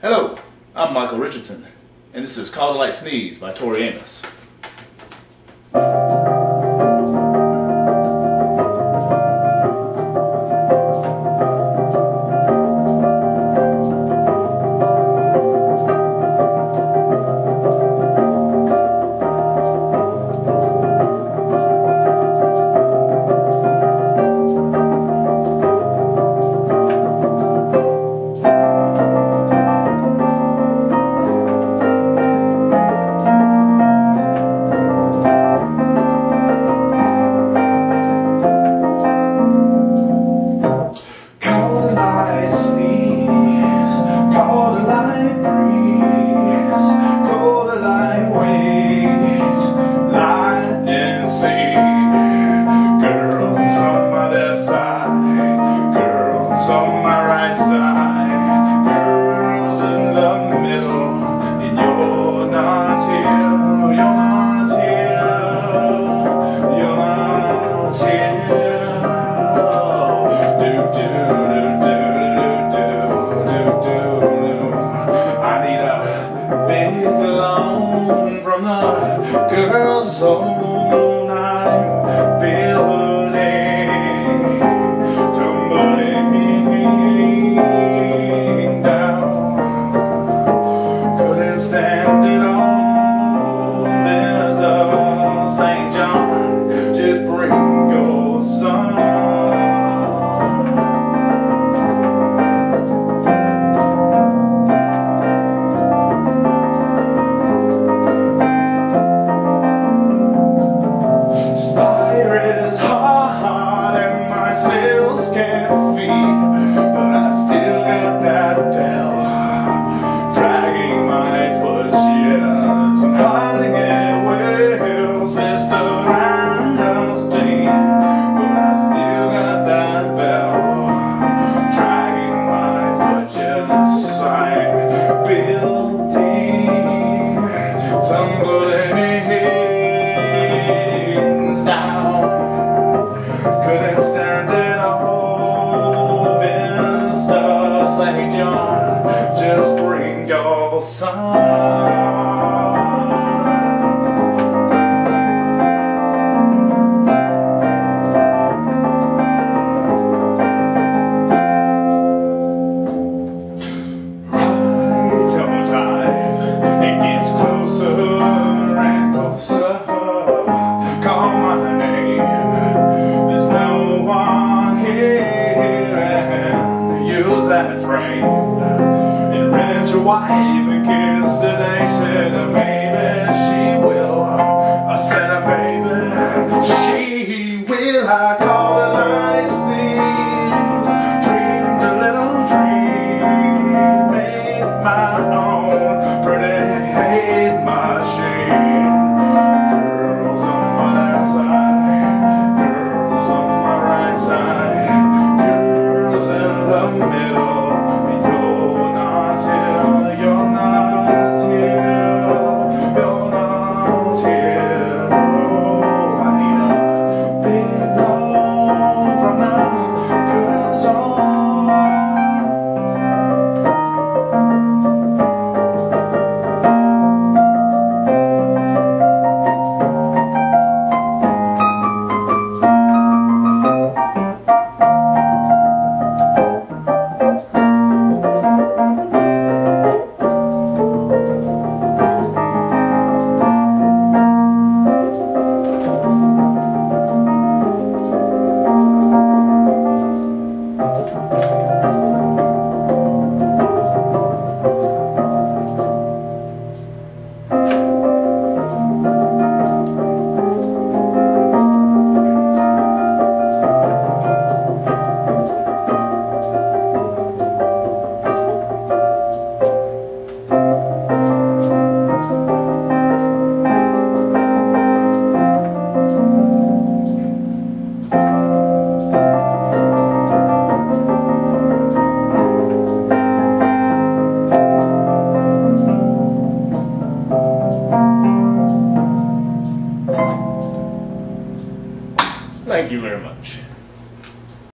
Hello, I'm Michael Richardson, and this is Call the Light Sneeze by Tori Amos. Big loan from the girls' zone I'm building, tumbling down. Couldn't stand it all, Mr. St. John. Just bring your son. Just bring your son. Right till time it gets closer and closer. Call my name. There's no one here, and use that frame. Your wife and kids today.